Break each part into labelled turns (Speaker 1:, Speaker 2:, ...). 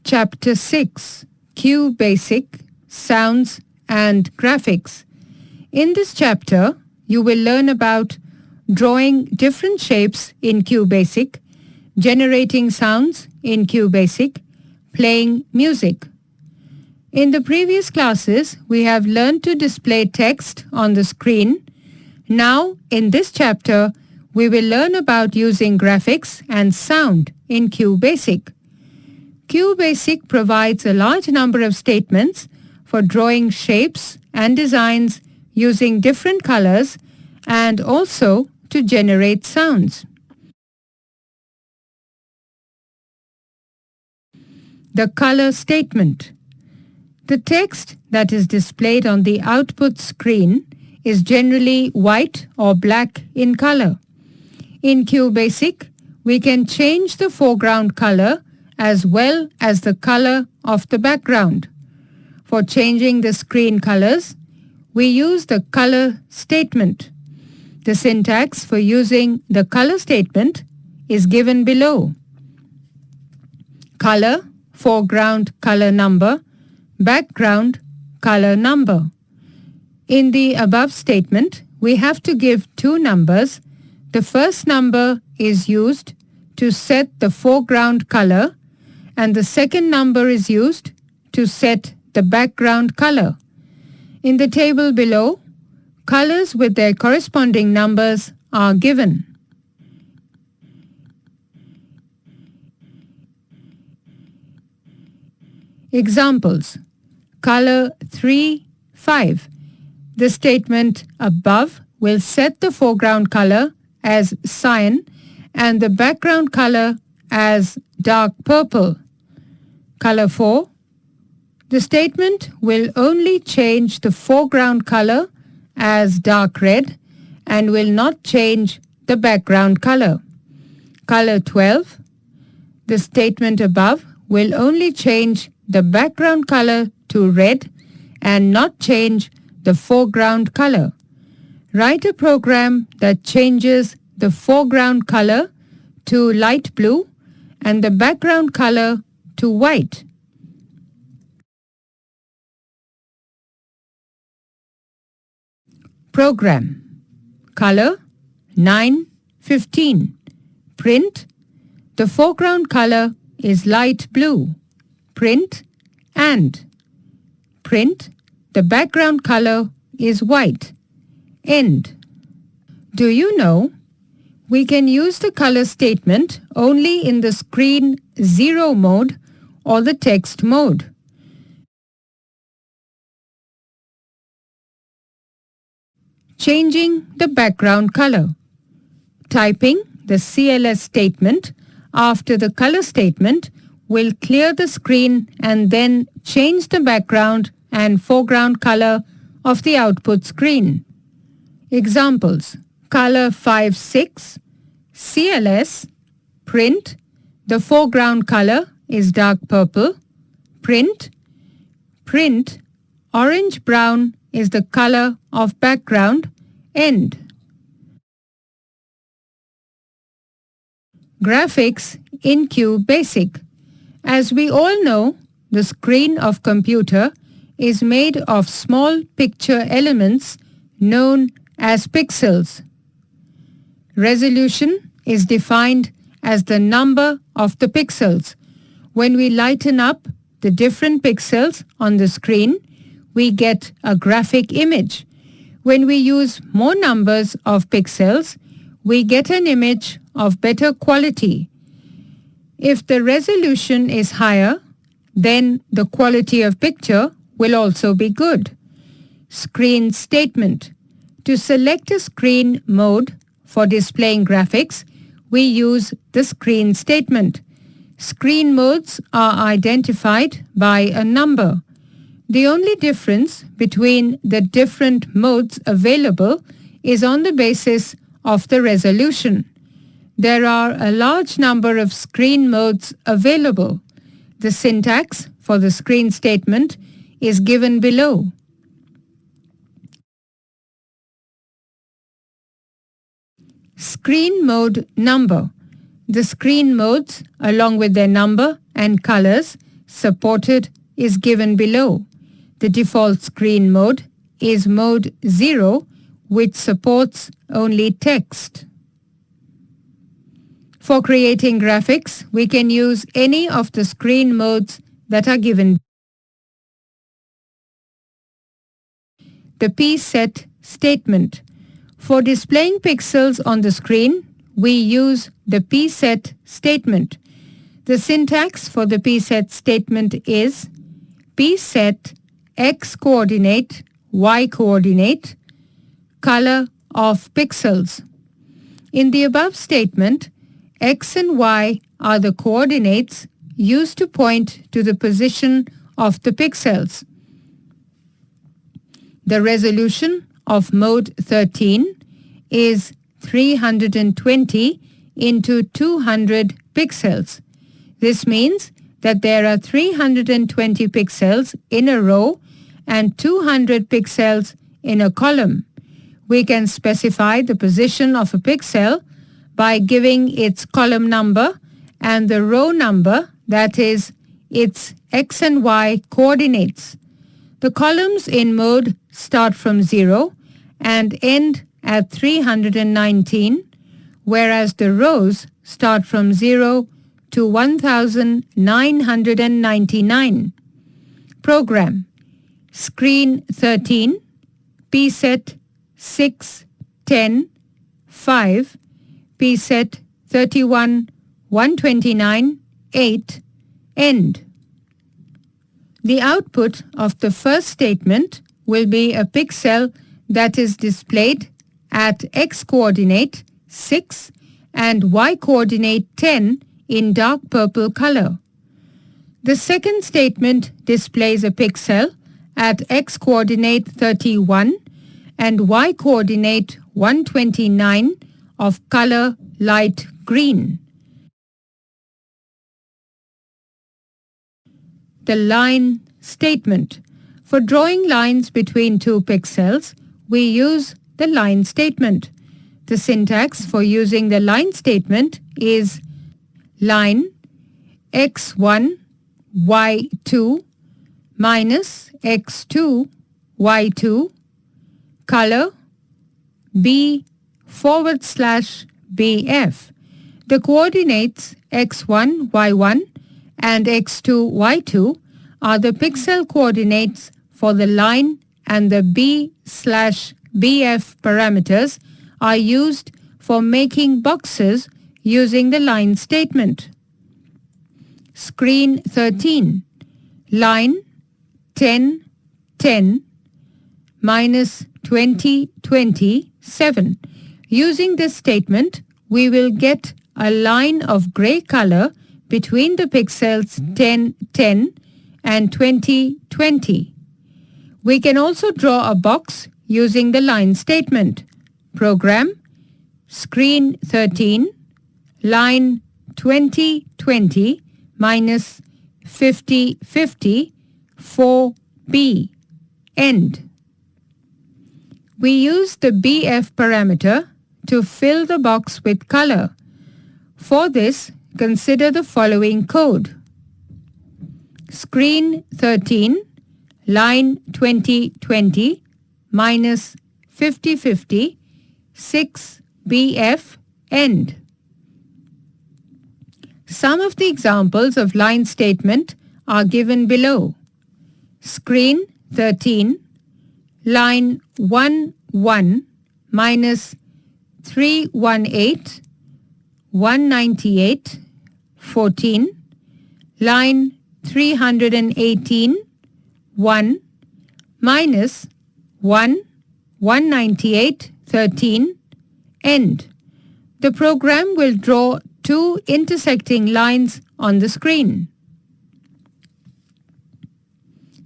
Speaker 1: Chapter 6, QBASIC, Sounds and Graphics. In this chapter, you will learn about drawing different shapes in QBASIC, generating sounds in QBASIC, playing music. In the previous classes, we have learned to display text on the screen. Now, in this chapter, we will learn about using graphics and sound in QBASIC. QBASIC provides a large number of statements for drawing shapes and designs using different colors and also to generate sounds. The color statement. The text that is displayed on the output screen is generally white or black in color. In QBASIC, we can change the foreground color as well as the color of the background. For changing the screen colors, we use the color statement. The syntax for using the color statement is given below. Color, foreground color number, background color number. In the above statement, we have to give two numbers. The first number is used to set the foreground color and the second number is used to set the background color. In the table below, colors with their corresponding numbers are given. Examples. Color 3, 5. The statement above will set the foreground color as cyan and the background color as dark purple. Color 4. The statement will only change the foreground color as dark red and will not change the background color. Color 12. The statement above will only change the background color to red and not change the foreground color. Write a program that changes the foreground color to light blue and the background color to white. Program. Color 9, 15. Print. The foreground color is light blue. Print and. Print. The background color is white. End. Do you know? We can use the color statement only in the screen 0 mode or the text mode. Changing the background color. Typing the CLS statement after the color statement will clear the screen and then change the background and foreground color of the output screen. Examples. Color 5, 6. CLS. Print. The foreground color is dark purple. Print. Print. Orange brown is the color of background. End. Graphics in QBASIC. As we all know, the screen of computer is made of small picture elements known as pixels. Resolution is defined as the number of the pixels. When we lighten up the different pixels on the screen, we get a graphic image. When we use more numbers of pixels, we get an image of better quality. If the resolution is higher, then the quality of picture will also be good. Screen statement. To select a screen mode for displaying graphics, we use the screen statement. Screen modes are identified by a number. The only difference between the different modes available is on the basis of the resolution. There are a large number of screen modes available. The syntax for the screen statement is given below. Screen mode number. The screen modes, along with their number and colors, supported is given below. The default screen mode is mode 0, which supports only text. For creating graphics, we can use any of the screen modes that are given. The pset statement. For displaying pixels on the screen, we use the pset statement. The syntax for the pset statement is pset x coordinate, y coordinate, color of pixels. In the above statement, x and y are the coordinates used to point to the position of the pixels. The resolution of mode 13 is 320 into 200 pixels. This means that there are 320 pixels in a row and 200 pixels in a column. We can specify the position of a pixel by giving its column number and the row number, that is, its x and y coordinates. The columns in mode start from 0 and end at 319, whereas the rows start from 0 to 1999. Program. Screen 13, pset 6, 10, 5, pset 31, 129, 8, end. The output of the first statement will be a pixel that is displayed at x-coordinate 6 and y-coordinate 10 in dark purple color. The second statement displays a pixel at x-coordinate 31 and y-coordinate 129 of color light green. The line statement. For drawing lines between two pixels, we use the line statement. The syntax for using the line statement is line x1 y2 minus x2 y2 color b/bf. The coordinates x1 y1 and x2 y2 are the pixel coordinates for the line, and the b/bf parameters are used for making boxes using the line statement. Screen 13. Line 10, 10 minus 20, 20, 7. Using this statement, we will get a line of gray color between the pixels 10, 10 and 20, 20. We can also draw a box using the line statement. Program. Screen 13. Line 20, 20 minus 50, 50, 4b. End. We use the bf parameter to fill the box with color. For this, consider the following code. Screen 13, line 20, 20 minus 50, 50, 6bf, end. Some of the examples of line statement are given below. Screen 13, line 1, 1 minus 318, 198, 14, line 318, 1 minus 1, 198, 13, end. The program will draw two intersecting lines on the screen.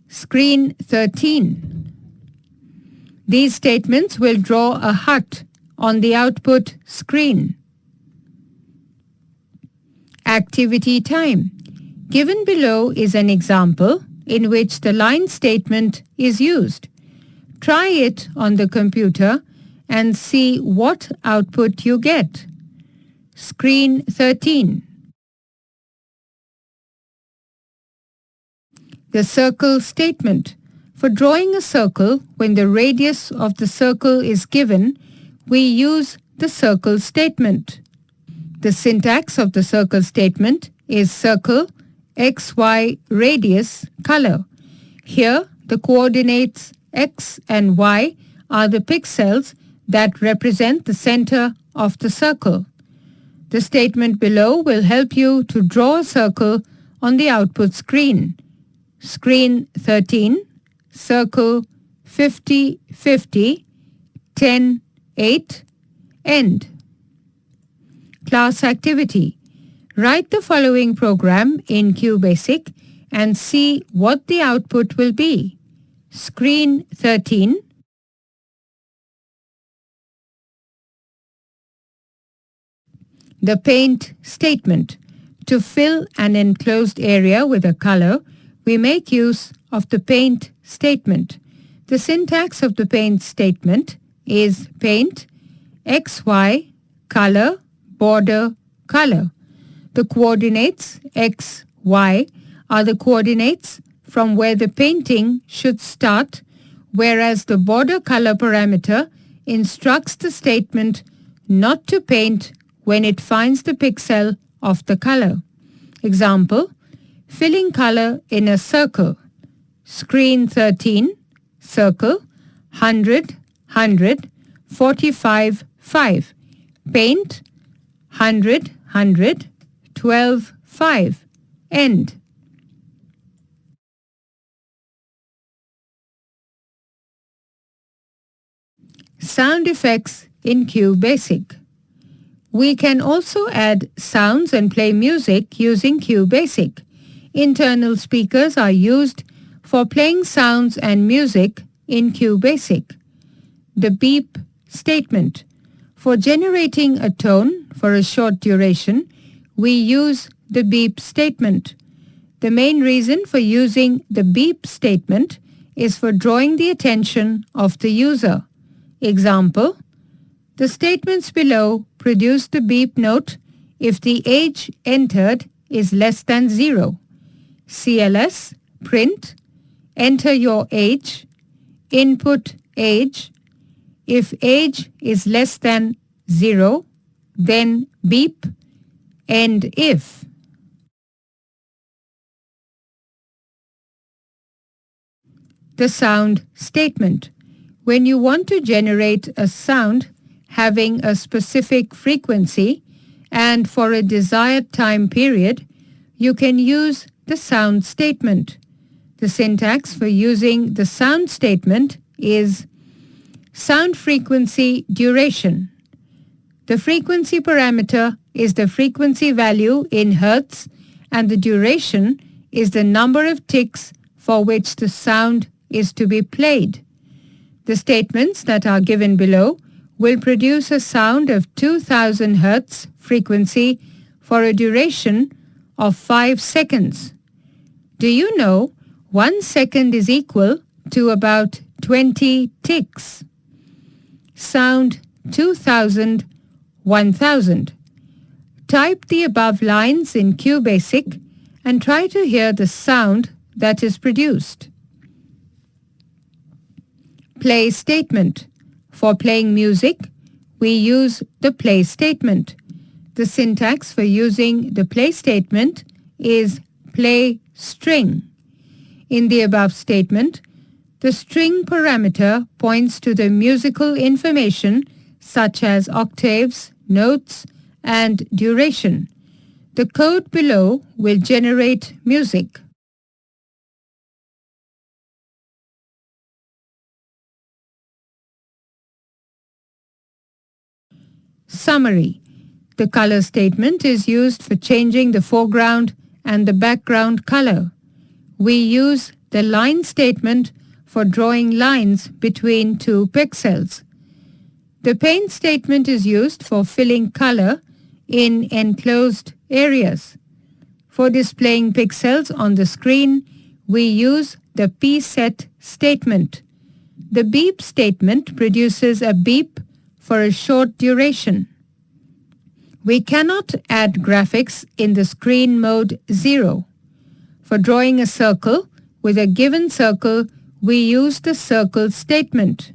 Speaker 1: Screen 13. These statements will draw a hut on the output screen. Activity time. Given below is an example in which the line statement is used. Try it on the computer and see what output you get. Screen 13. The circle statement. For drawing a circle, when the radius of the circle is given, we use the circle statement. The syntax of the circle statement is circle, xy radius, color. Here, the coordinates x and y are the pixels that represent the center of the circle. The statement below will help you to draw a circle on the output screen. Screen 13, circle 50, 50, 10, 8, end. Class activity. Write the following program in QBASIC and see what the output will be. Screen 13. The paint statement. To fill an enclosed area with a color, we make use of the paint statement. The syntax of the paint statement is paint, xy, color, border, color. The coordinates x, y are the coordinates from where the painting should start, whereas the border color parameter instructs the statement not to paint when it finds the pixel of the color. Example, filling color in a circle. Screen 13, circle, 100, 100, 45, 5. Paint, 100, 100, 12, 5. End. Sound effects in QBASIC. We can also add sounds and play music using QBASIC. Internal speakers are used for playing sounds and music in QBASIC. The beep statement. For generating a tone for a short duration, we use the beep statement. The main reason for using the beep statement is for drawing the attention of the user. Example, the statements below produce the beep note if the age entered is less than 0. CLS, print, enter your age, input age. If age is less than 0, then beep, end if. The sound statement. When you want to generate a sound having a specific frequency and for a desired time period, you can use the sound statement. The syntax for using the sound statement is sound frequency duration. The frequency parameter is the frequency value in hertz and the duration is the number of ticks for which the sound is to be played. The statements that are given below will produce a sound of 2000 Hz frequency for a duration of 5 seconds. Do you know 1 second is equal to about 20 ticks? Sound 2000, 1000. Type the above lines in QBASIC and try to hear the sound that is produced. Play statement. For playing music, we use the play statement. The syntax for using the play statement is play string. In the above statement, the string parameter points to the musical information such as octaves, notes, and duration. The code below will generate music. Summary. The color statement is used for changing the foreground and the background color. We use the line statement for drawing lines between two pixels. The paint statement is used for filling color in enclosed areas. For displaying pixels on the screen, we use the pset statement. The beep statement produces a beep for a short duration. We cannot add graphics in the screen mode 0. For drawing a circle, with a given circle, we use the circle statement.